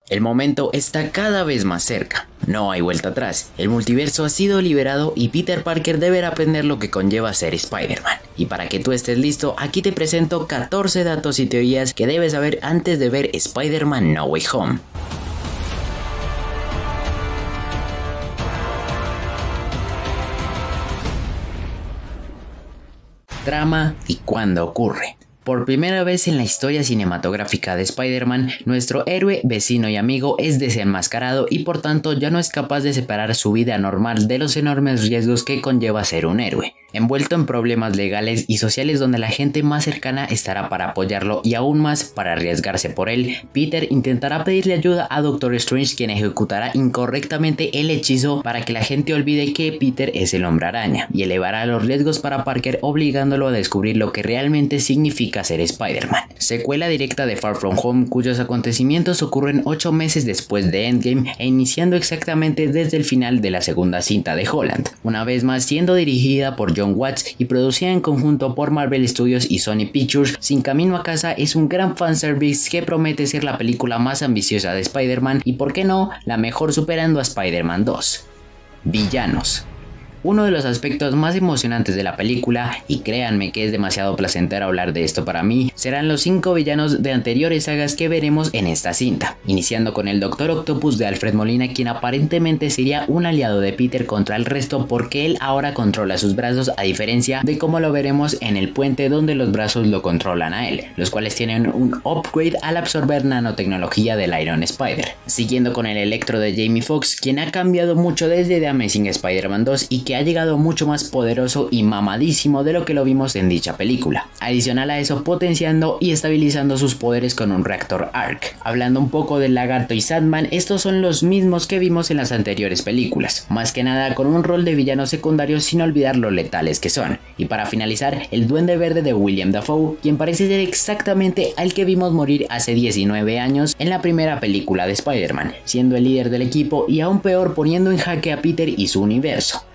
El momento está cada vez más cerca. No hay vuelta atrás. El multiverso ha sido liberado y Peter Parker deberá aprender lo que conlleva ser Spider-Man. Y para que tú estés listo, aquí te presento 14 datos y teorías que debes saber antes de ver Spider-Man No Way Home. Trama y cuándo ocurre. Por primera vez en la historia cinematográfica de Spider-Man, nuestro héroe, vecino y amigo es desenmascarado y por tanto ya no es capaz de separar su vida normal de los enormes riesgos que conlleva ser un héroe. Envuelto en problemas legales y sociales donde la gente más cercana estará para apoyarlo y aún más para arriesgarse por él, Peter intentará pedirle ayuda a Doctor Strange, quien ejecutará incorrectamente el hechizo para que la gente olvide que Peter es el Hombre Araña y elevará los riesgos para Parker, obligándolo a descubrir lo que realmente significa ser Spider-Man. Secuela directa de Far From Home, cuyos acontecimientos ocurren 8 meses después de Endgame e iniciando exactamente desde el final de la segunda cinta de Holland, una vez más siendo dirigida por John Watts y producida en conjunto por Marvel Studios y Sony Pictures. Sin Camino a Casa es un gran fanservice que promete ser la película más ambiciosa de Spider-Man y, por qué no, la mejor, superando a Spider-Man 2. Villanos. Uno de los aspectos más emocionantes de la película, y créanme que es demasiado placentero hablar de esto para mí, serán los 5 villanos de anteriores sagas que veremos en esta cinta, iniciando con el Doctor Octopus de Alfred Molina, quien aparentemente sería un aliado de Peter contra el resto porque él ahora controla sus brazos, a diferencia de cómo lo veremos en el puente donde los brazos lo controlan a él, los cuales tienen un upgrade al absorber nanotecnología del Iron Spider. Siguiendo con el Electro de Jamie Foxx, quien ha cambiado mucho desde The Amazing Spider-Man 2 y que ha llegado mucho más poderoso y mamadísimo de lo que lo vimos en dicha película. Adicional a eso, potenciando y estabilizando sus poderes con un reactor ARC. Hablando un poco del Lagarto y Sandman, estos son los mismos que vimos en las anteriores películas, más que nada con un rol de villanos secundarios sin olvidar lo letales que son. Y para finalizar, el Duende Verde de William Dafoe, quien parece ser exactamente al que vimos morir hace 19 años en la primera película de Spider-Man, siendo el líder del equipo y aún peor poniendo en jaque a Peter y su universo.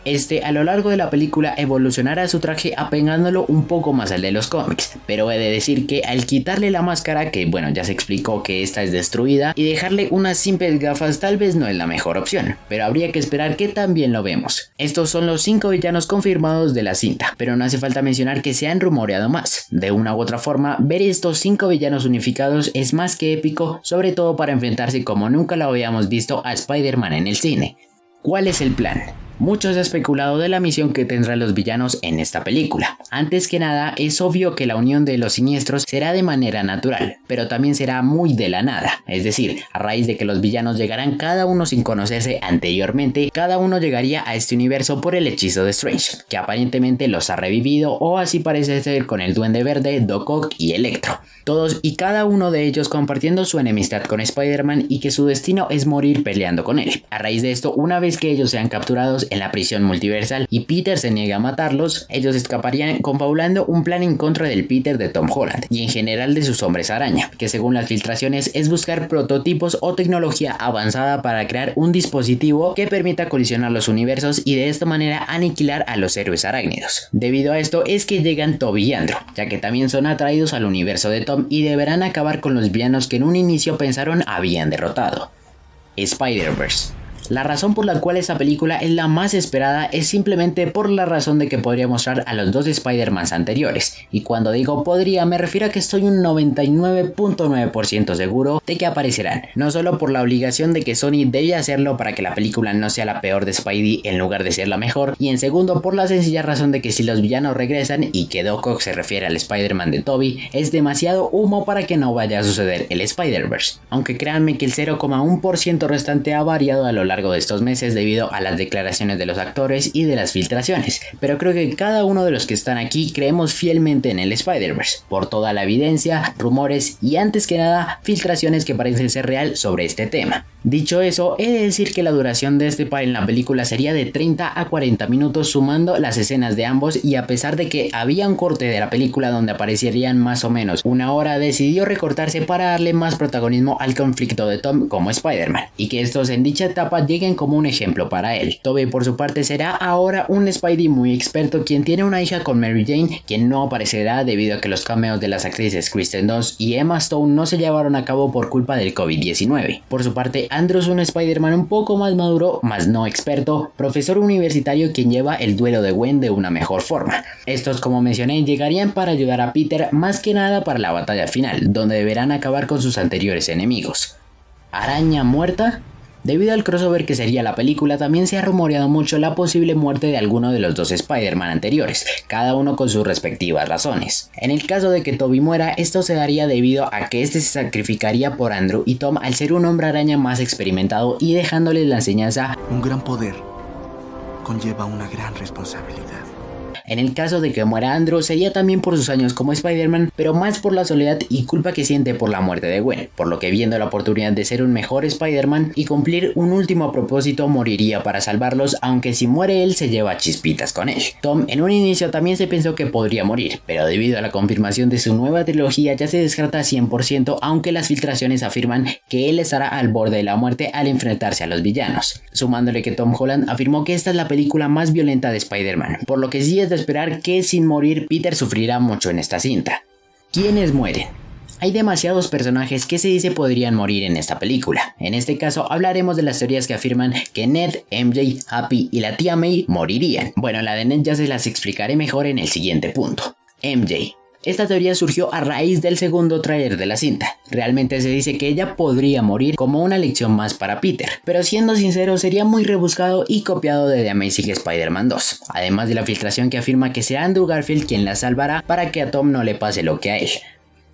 A lo largo de la película evolucionará su traje apegándolo un poco más al de los cómics, pero he de decir que al quitarle la máscara, que bueno, ya se explicó que esta es destruida, y dejarle unas simples gafas tal vez no es la mejor opción, pero habría que esperar que también lo vemos. Estos son los 5 villanos confirmados de la cinta, pero no hace falta mencionar que se han rumoreado más. De una u otra forma, ver estos 5 villanos unificados es más que épico, sobre todo para enfrentarse como nunca lo habíamos visto a Spider-Man en el cine. ¿Cuál es el plan? Mucho se ha especulado de la misión que tendrán los villanos en esta película. Antes que nada, es obvio que la unión de los siniestros será de manera natural, pero también será muy de la nada. Es decir, a raíz de que los villanos llegarán cada uno sin conocerse anteriormente, cada uno llegaría a este universo por el hechizo de Strange, que aparentemente los ha revivido, o así parece ser con el Duende Verde, Doc Ock y Electro. Todos y cada uno de ellos compartiendo su enemistad con Spider-Man y que su destino es morir peleando con él. A raíz de esto, una vez que ellos sean capturados en la prisión multiversal y Peter se niega a matarlos, ellos escaparían confabulando un plan en contra del Peter de Tom Holland y en general de sus hombres araña, que según las filtraciones es buscar prototipos o tecnología avanzada para crear un dispositivo que permita colisionar los universos y de esta manera aniquilar a los héroes arácnidos. Debido a esto es que llegan Tobey y Andrew, ya que también son atraídos al universo de Tom y deberán acabar con los villanos que en un inicio pensaron habían derrotado. Spider-Verse. La razón por la cual esta película es la más esperada es simplemente por la razón de que podría mostrar a los dos Spider-Mans anteriores, y cuando digo podría me refiero a que estoy un 99.9% seguro de que aparecerán, no solo por la obligación de que Sony debe hacerlo para que la película no sea la peor de Spidey en lugar de ser la mejor, y en segundo por la sencilla razón de que si los villanos regresan y que Doc Ock se refiere al Spider-Man de Tobey, es demasiado humo para que no vaya a suceder el Spider-Verse, aunque créanme que el 0,1% restante ha variado a lo largo de estos meses debido a las declaraciones de los actores y de las filtraciones, pero creo que cada uno de los que están aquí creemos fielmente en el Spider-Verse, por toda la evidencia, rumores y antes que nada filtraciones que parecen ser real sobre este tema. Dicho eso, he de decir que la duración de este par en la película sería de 30 a 40 minutos sumando las escenas de ambos, y a pesar de que había un corte de la película donde aparecerían más o menos una hora, decidió recortarse para darle más protagonismo al conflicto de Tom como Spider-Man, y que estos en dicha etapa lleguen como un ejemplo para él. Tobey por su parte será ahora un Spidey muy experto, quien tiene una hija con Mary Jane, quien no aparecerá debido a que los cameos de las actrices Kristen Dunst y Emma Stone no se llevaron a cabo por culpa del COVID-19. Por su parte, Andrew es un Spider-Man un poco más maduro, más no experto, profesor universitario quien lleva el duelo de Gwen de una mejor forma. Estos, como mencioné, llegarían para ayudar a Peter más que nada para la batalla final, donde deberán acabar con sus anteriores enemigos. ¿Araña muerta? Debido al crossover que sería la película, también se ha rumoreado mucho la posible muerte de alguno de los dos Spider-Man anteriores, cada uno con sus respectivas razones. En el caso de que Tobey muera, esto se daría debido a que este se sacrificaría por Andrew y Tom al ser un hombre araña más experimentado y dejándoles la enseñanza: un gran poder conlleva una gran responsabilidad. En el caso de que muera Andrew, sería también por sus años como Spider-Man, pero más por la soledad y culpa que siente por la muerte de Gwen, por lo que, viendo la oportunidad de ser un mejor Spider-Man y cumplir un último propósito, moriría para salvarlos, aunque si muere él se lleva chispitas con él. Tom en un inicio también se pensó que podría morir, pero debido a la confirmación de su nueva trilogía ya se descarta 100%, aunque las filtraciones afirman que él estará al borde de la muerte al enfrentarse a los villanos, sumándole que Tom Holland afirmó que esta es la película más violenta de Spider-Man, por lo que sí es de esperar que sin morir Peter sufrirá mucho en esta cinta. ¿Quiénes mueren? Hay demasiados personajes que se dice podrían morir en esta película. En este caso hablaremos de las teorías que afirman que Ned, MJ, Happy y la tía May morirían. Bueno, la de Ned ya se las explicaré mejor en el siguiente punto. MJ. Esta teoría surgió a raíz del segundo tráiler de la cinta. Realmente se dice que ella podría morir como una lección más para Peter, pero siendo sincero sería muy rebuscado y copiado de The Amazing Spider-Man 2, además de la filtración que afirma que será Andrew Garfield quien la salvará para que a Tom no le pase lo que a él.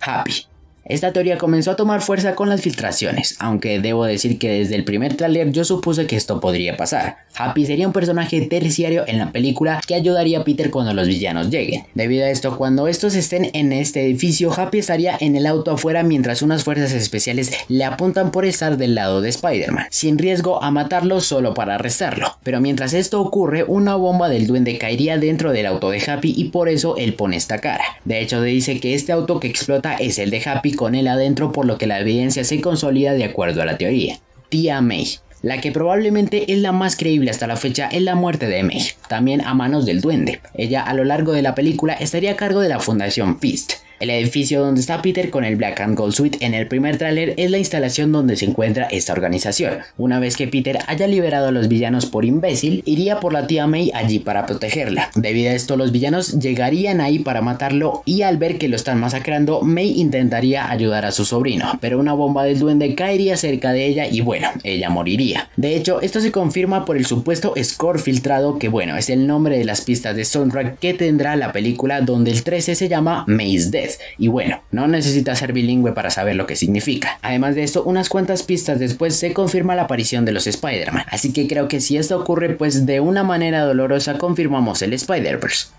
Happy. Esta teoría comenzó a tomar fuerza con las filtraciones, aunque debo decir que desde el primer tráiler yo supuse que esto podría pasar. Happy sería un personaje terciario en la película que ayudaría a Peter cuando los villanos lleguen. Debido a esto, cuando estos estén en este edificio, Happy estaría en el auto afuera mientras unas fuerzas especiales le apuntan por estar del lado de Spider-Man, sin riesgo a matarlo solo para arrestarlo. Pero mientras esto ocurre, una bomba del duende caería dentro del auto de Happy y por eso él pone esta cara. De hecho, dice que este auto que explota es el de Happy con él adentro, por lo que la evidencia se consolida de acuerdo a la teoría. Tía May. La que probablemente es la más creíble hasta la fecha es la muerte de May, también a manos del duende. Ella a lo largo de la película estaría a cargo de la Fundación Fist. El edificio donde está Peter con el Black and Gold Suite en el primer tráiler es la instalación donde se encuentra esta organización. Una vez que Peter haya liberado a los villanos por imbécil, iría por la tía May allí para protegerla. Debido a esto, los villanos llegarían ahí para matarlo y al ver que lo están masacrando, May intentaría ayudar a su sobrino, pero una bomba del duende caería cerca de ella y bueno, ella moriría. De hecho, esto se confirma por el supuesto score filtrado, que bueno, es el nombre de las pistas de soundtrack que tendrá la película, donde el 13 se llama May's Death. Y bueno, no necesita ser bilingüe para saber lo que significa. Además de esto, unas cuantas pistas después se confirma la aparición de los Spider-Man, así que creo que si esto ocurre, pues de una manera dolorosa confirmamos el Spider-Verse.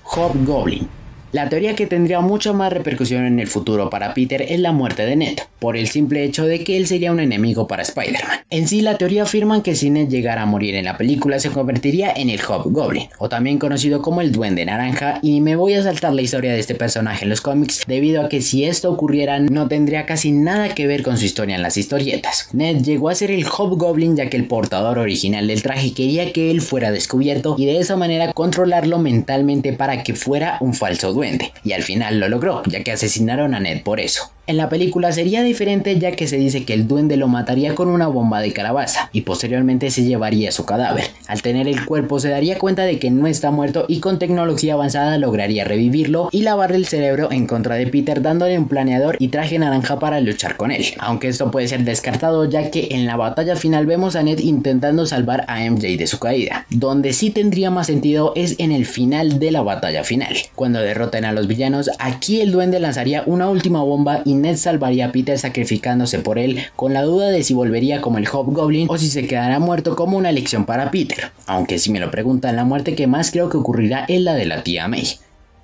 Hobgoblin. La teoría que tendría mucha más repercusión en el futuro para Peter es la muerte de Ned, por el simple hecho de que él sería un enemigo para Spider-Man. En sí, la teoría afirma que si Ned llegara a morir en la película se convertiría en el Hobgoblin, o también conocido como el Duende Naranja, y me voy a saltar la historia de este personaje en los cómics, debido a que si esto ocurriera no tendría casi nada que ver con su historia en las historietas. Ned llegó a ser el Hobgoblin ya que el portador original del traje quería que él fuera descubierto y de esa manera controlarlo mentalmente para que fuera un falso duende. Y al final lo logró, ya que asesinaron a Ned por eso. En la película sería diferente, ya que se dice que el duende lo mataría con una bomba de calabaza y posteriormente se llevaría su cadáver. Al tener el cuerpo se daría cuenta de que no está muerto y con tecnología avanzada lograría revivirlo y lavarle el cerebro en contra de Peter, dándole un planeador y traje naranja para luchar con él. Aunque esto puede ser descartado, ya que en la batalla final vemos a Ned intentando salvar a MJ de su caída. Donde sí tendría más sentido es en el final de la batalla final. Cuando derroten a los villanos, aquí el duende lanzaría una última bomba y Ned salvaría a Peter sacrificándose por él, con la duda de si volvería como el Hobgoblin o si se quedará muerto como una lección para Peter. Aunque si me lo preguntan, la muerte que más creo que ocurrirá es la de la tía May.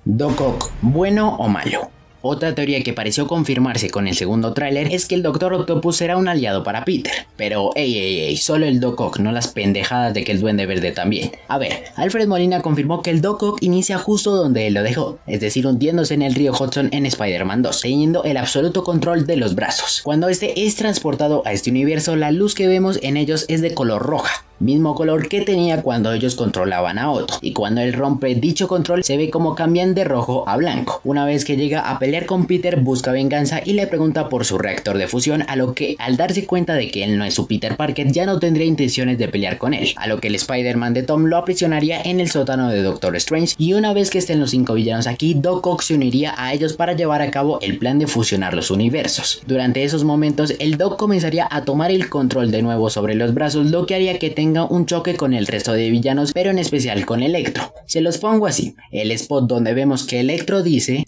Doc Ock, ¿bueno o malo? Otra teoría que pareció confirmarse con el segundo tráiler es que el Doctor Octopus será un aliado para Peter. Pero solo el Doc Ock, no las pendejadas de que el Duende Verde también. A ver, Alfred Molina confirmó que el Doc Ock inicia justo donde él lo dejó, es decir, hundiéndose en el río Hudson en Spider-Man 2, teniendo el absoluto control de los brazos. Cuando este es transportado a este universo, la luz que vemos en ellos es de color roja, mismo color que tenía cuando ellos controlaban a Otto, y cuando él rompe dicho control se ve como cambian de rojo a blanco. Una vez que llega a pelear con Peter, busca venganza y le pregunta por su reactor de fusión, a lo que al darse cuenta de que él no es su Peter Parker ya no tendría intenciones de pelear con él, a lo que el Spider-Man de Tom lo aprisionaría en el sótano de Doctor Strange, y una vez que estén los 5 villanos aquí, Doc Ock se uniría a ellos para llevar a cabo el plan de fusionar los universos. Durante esos momentos el Doc comenzaría a tomar el control de nuevo sobre los brazos, lo que haría que tenga un choque con el resto de villanos, pero en especial con Electro. Se los pongo así: el spot donde vemos que Electro dice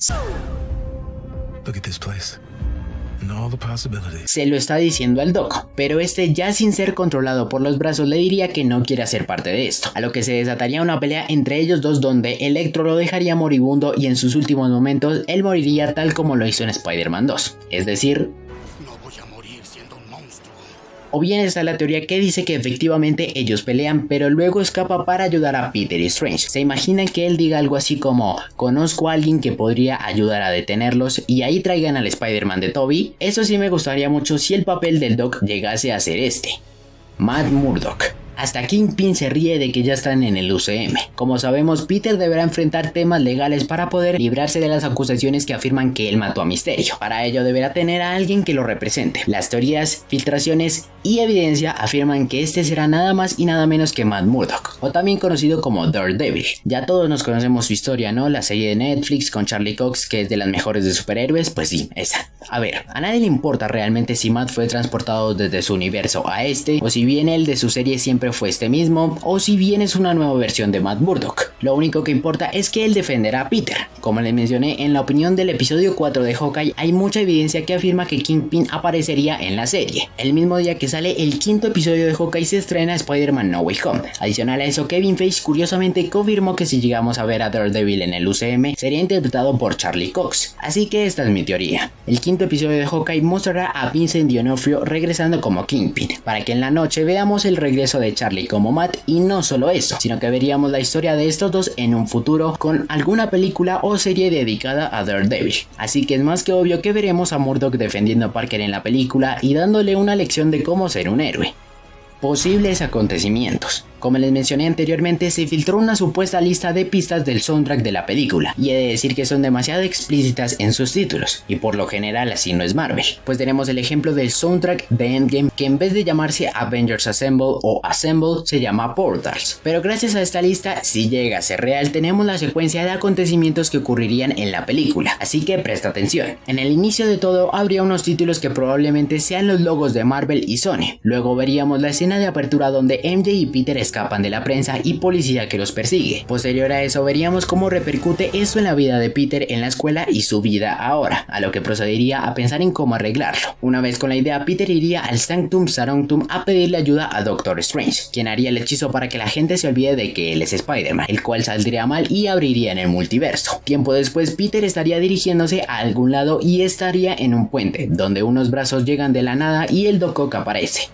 se lo está diciendo al Doc, pero este, ya sin ser controlado por los brazos, le diría que no quiere hacer parte de esto, a lo que se desataría una pelea entre ellos dos donde Electro lo dejaría moribundo y en sus últimos momentos él moriría tal como lo hizo en Spider-Man 2, es decir, o bien está la teoría que dice que efectivamente ellos pelean, pero luego escapa para ayudar a Peter y Strange. Se imaginan que él diga algo así como: conozco a alguien que podría ayudar a detenerlos, y ahí traigan al Spider-Man de Tobey. Eso sí me gustaría mucho si el papel del Doc llegase a ser este: Matt Murdock. Hasta Kingpin se ríe de que ya están en el UCM. Como sabemos, Peter deberá enfrentar temas legales para poder librarse de las acusaciones que afirman que él mató a Misterio. Para ello deberá tener a alguien que lo represente. Las teorías, filtraciones y evidencia afirman que este será nada más y nada menos que Matt Murdock, o también conocido como Daredevil. Ya todos nos conocemos su historia, ¿no? La serie de Netflix con Charlie Cox, que es de las mejores de superhéroes, pues sí, esa. A ver, a nadie le importa realmente si Matt fue transportado desde su universo a este, o si bien el de su serie siempre fue este mismo, o si bien es una nueva versión de Matt Murdock. Lo único que importa es que él defenderá a Peter. Como les mencioné en la opinión del episodio 4 de Hawkeye, hay mucha evidencia que afirma que Kingpin aparecería en la serie. El mismo día que sale el quinto episodio de Hawkeye se estrena Spider-Man No Way Home. Adicional a eso, Kevin Feige curiosamente confirmó que si llegamos a ver a Daredevil en el UCM, sería interpretado por Charlie Cox. Así que esta es mi teoría. El quinto episodio de Hawkeye mostrará a Vincent D'Onofrio regresando como Kingpin, para que en la noche veamos el regreso de Charlie como Matt, y no solo eso, sino que veríamos la historia de estos dos en un futuro con alguna película o serie dedicada a Daredevil. Así que es más que obvio que veremos a Murdock defendiendo a Parker en la película y dándole una lección de cómo ser un héroe. Posibles acontecimientos. Como les mencioné anteriormente, se filtró una supuesta lista de pistas del soundtrack de la película, y he de decir que son demasiado explícitas en sus títulos, y por lo general así no es Marvel, pues tenemos el ejemplo del soundtrack de Endgame, que en vez de llamarse Avengers Assemble o Assemble se llama Portals. Pero gracias a esta lista, si llega a ser real, tenemos la secuencia de acontecimientos que ocurrirían en la película, así que presta atención. En el inicio de todo habría unos títulos que probablemente sean los logos de Marvel y Sony. Luego veríamos la escena de apertura donde MJ y Peter escapan de la prensa y policía que los persigue. Posterior a eso veríamos cómo repercute esto en la vida de Peter en la escuela y su vida ahora, a lo que procedería a pensar en cómo arreglarlo. Una vez con la idea, Peter iría al Sanctum Sanctorum a pedirle ayuda a Doctor Strange, quien haría el hechizo para que la gente se olvide de que él es Spider-Man, el cual saldría mal y abriría en el multiverso. Tiempo después, Peter estaría dirigiéndose a algún lado y estaría en un puente, donde unos brazos llegan de la nada y el Doc Ock aparece.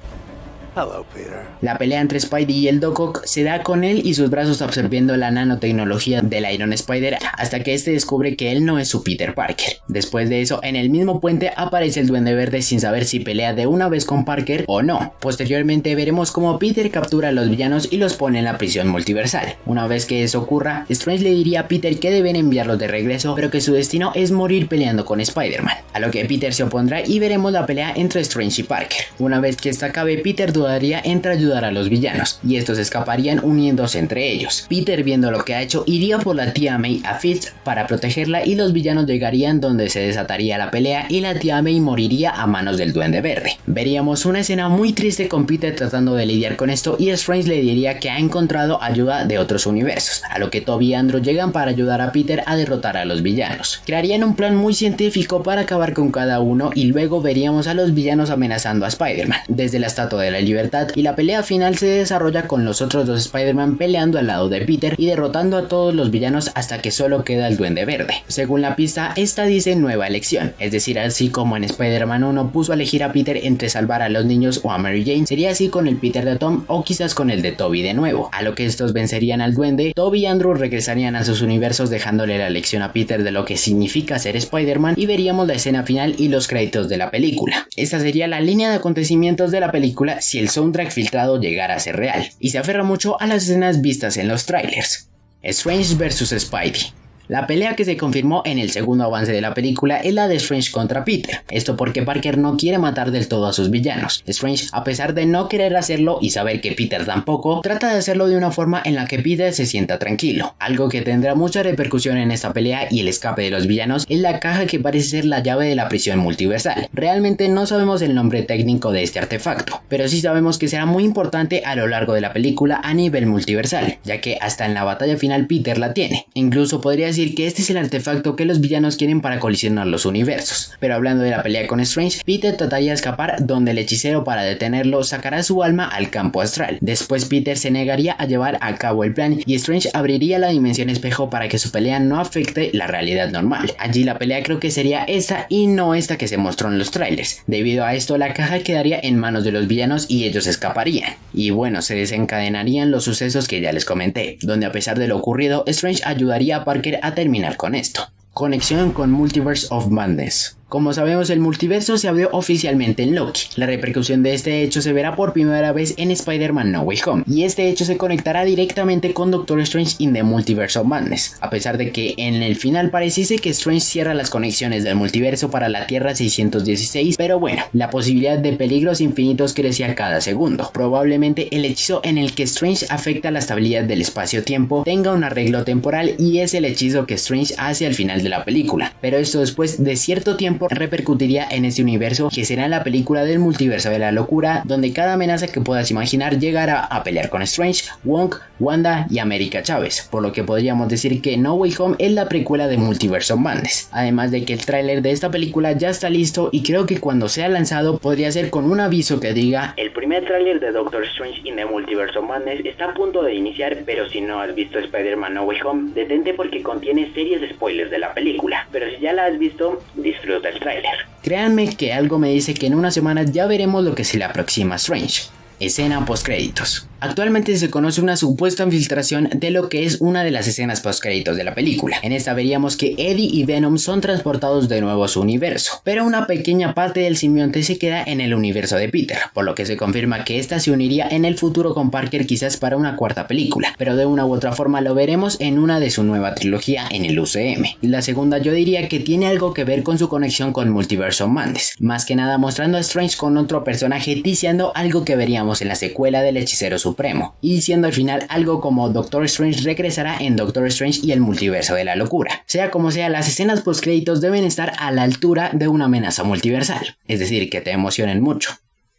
Hello, Peter. La pelea entre Spidey y el Doc Ock se da con él y sus brazos absorbiendo la nanotecnología del Iron Spider, hasta que este descubre que él no es su Peter Parker. Después de eso, en el mismo puente aparece el Duende Verde sin saber si pelea de una vez con Parker o no. Posteriormente veremos cómo Peter captura a los villanos y los pone en la prisión multiversal. Una vez que eso ocurra, Strange le diría a Peter que deben enviarlos de regreso, pero que su destino es morir peleando con Spider-Man, a lo que Peter se opondrá y veremos la pelea entre Strange y Parker. Una vez que esta acabe, Peter dudaría entre ayudar a los villanos, y estos escaparían uniéndose entre ellos. Peter, viendo lo que ha hecho, iría por la tía May a Fisk para protegerla, y los villanos llegarían donde se desataría la pelea y la tía May moriría a manos del Duende Verde. Veríamos una escena muy triste con Peter tratando de lidiar con esto, y Strange le diría que ha encontrado ayuda de otros universos, a lo que Toby y Andrew llegan para ayudar a Peter a derrotar a los villanos. Crearían un plan muy científico para acabar con cada uno, y luego veríamos a los villanos amenazando a Spider-Man, desde la Estatua de la Libertad libertad, y la pelea final se desarrolla con los otros dos Spider-Man peleando al lado de Peter y derrotando a todos los villanos hasta que solo queda el Duende Verde. Según la pista, esta dice nueva elección, es decir, así como en Spider-Man 1 puso a elegir a Peter entre salvar a los niños o a Mary Jane, sería así con el Peter de Tom o quizás con el de Tobey de nuevo. A lo que estos vencerían al Duende, Tobey y Andrew regresarían a sus universos dejándole la lección a Peter de lo que significa ser Spider-Man, y veríamos la escena final y los créditos de la película. Esta sería la línea de acontecimientos de la película si el soundtrack filtrado llegara a ser real, y se aferra mucho a las escenas vistas en los trailers. Strange vs Spidey. La pelea que se confirmó en el segundo avance de la película es la de Strange contra Peter, esto porque Parker no quiere matar del todo a sus villanos. Strange, a pesar de no querer hacerlo y saber que Peter tampoco, trata de hacerlo de una forma en la que Peter se sienta tranquilo. Algo que tendrá mucha repercusión en esta pelea y el escape de los villanos es la caja que parece ser la llave de la prisión multiversal. Realmente no sabemos el nombre técnico de este artefacto, pero sí sabemos que será muy importante a lo largo de la película a nivel multiversal, ya que hasta en la batalla final Peter la tiene. Incluso podría decir que este es el artefacto que los villanos quieren para colisionar los universos. Pero hablando de la pelea con Strange, Peter trataría de escapar, donde el hechicero, para detenerlo, sacará su alma al campo astral. Después Peter se negaría a llevar a cabo el plan y Strange abriría la dimensión espejo para que su pelea no afecte la realidad normal. Allí la pelea creo que sería esta y no esta que se mostró en los trailers. Debido a esto, la caja quedaría en manos de los villanos y ellos escaparían. Y bueno, se desencadenarían los sucesos que ya les comenté, donde a pesar de lo ocurrido, Strange ayudaría a Parker a terminar con esto. Conexión con Multiverse of Madness. Como sabemos, el multiverso se abrió oficialmente en Loki. La repercusión de este hecho se verá por primera vez en Spider-Man No Way Home, y este hecho se conectará directamente con Doctor Strange in the Multiverse of Madness, a pesar de que en el final pareciese que Strange cierra las conexiones del multiverso para la Tierra 616, pero bueno, la posibilidad de peligros infinitos crecía cada segundo. Probablemente el hechizo en el que Strange afecta la estabilidad del espacio-tiempo tenga un arreglo temporal, y es el hechizo que Strange hace al final de la película, pero esto después de cierto tiempo repercutiría en este universo, que será la película del multiverso de la locura, donde cada amenaza que puedas imaginar llegará a pelear con Strange, Wong, Wanda y América Chávez, por lo que podríamos decir que No Way Home es la precuela de Multiverse of Madness. Además de que el tráiler de esta película ya está listo, y creo que cuando sea lanzado podría ser con un aviso que diga: el primer tráiler de Doctor Strange in the Multiverse of Madness está a punto de iniciar, pero si no has visto Spider-Man No Way Home, detente porque contiene serios spoilers de la película, pero si ya la has visto, disfruta el tráiler. Créanme que algo me dice que en unas semanas ya veremos lo que se le aproxima a Strange. Escena postcréditos. Actualmente se conoce una supuesta infiltración de lo que es una de las escenas postcréditos de la película. En esta veríamos que Eddie y Venom son transportados de nuevo a su universo, pero una pequeña parte del simbionte se queda en el universo de Peter, por lo que se confirma que esta se uniría en el futuro con Parker, quizás para una cuarta película, pero de una u otra forma lo veremos en una de su nueva trilogía en el UCM. La segunda yo diría que tiene algo que ver con su conexión con Multiverse of Madness, más que nada mostrando a Strange con otro personaje, ticiando algo que veríamos en la secuela del Hechicero Supremo, y siendo al final algo como Doctor Strange regresará en Doctor Strange y el Multiverso de la Locura. Sea como sea, las escenas postcréditos deben estar a la altura de una amenaza multiversal, es decir, que te emocionen mucho.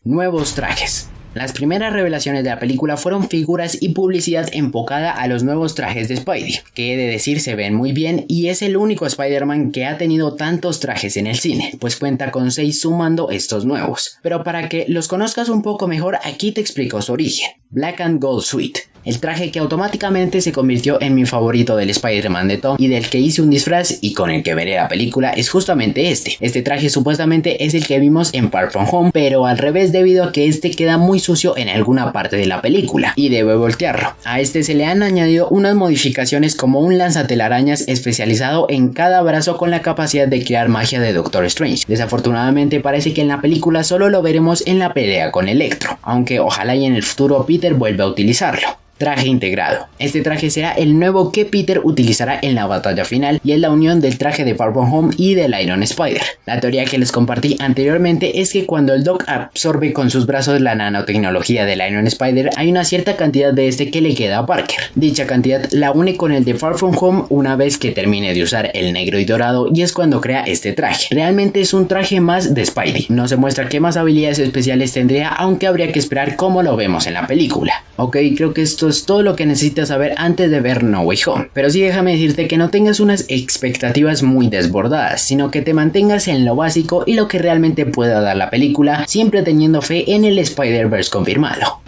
Nuevos trajes. Las primeras revelaciones de la película fueron figuras y publicidad enfocada a los nuevos trajes de Spidey, que he de decir se ven muy bien, y es el único Spider-Man que ha tenido tantos trajes en el cine, pues cuenta con 6 sumando estos nuevos. Pero para que los conozcas un poco mejor, aquí te explico su origen. Black and Gold Suite, el traje que automáticamente se convirtió en mi favorito del Spider-Man de Tom y del que hice un disfraz y con el que veré la película, es justamente este. Este traje supuestamente es el que vimos en Far From Home, pero al revés, debido a que este queda muy sucio en alguna parte de la película y debe voltearlo. A este se le han añadido unas modificaciones como un lanzatelarañas especializado en cada brazo con la capacidad de crear magia de Doctor Strange. Desafortunadamente parece que en la película solo lo veremos en la pelea con Electro, aunque ojalá y en el futuro Peter vuelva a utilizarlo. Traje integrado. Este traje será el nuevo que Peter utilizará en la batalla final, y es la unión del traje de Far From Home y del Iron Spider. La teoría que les compartí anteriormente es que cuando el Doc absorbe con sus brazos la nanotecnología del Iron Spider, hay una cierta cantidad de este que le queda a Parker. Dicha cantidad la une con el de Far From Home una vez que termine de usar el negro y dorado, y es cuando crea este traje. Realmente es un traje más de Spidey. No se muestra qué más habilidades especiales tendría, aunque habría que esperar cómo lo vemos en la película. Ok, creo que esto es todo lo que necesitas saber antes de ver No Way Home. Pero sí, déjame decirte que no tengas unas expectativas muy desbordadas, sino que te mantengas en lo básico y lo que realmente pueda dar la película, siempre teniendo fe en el Spider-Verse confirmado.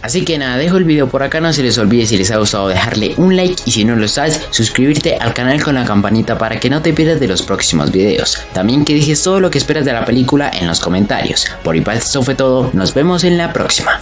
Así que nada, dejo el video por acá, no se les olvide si les ha gustado dejarle un like y si no lo estás, suscribirte al canal con la campanita para que no te pierdas de los próximos videos. También que dejes todo lo que esperas de la película en los comentarios. Por mi parte esto fue todo, nos vemos en la próxima.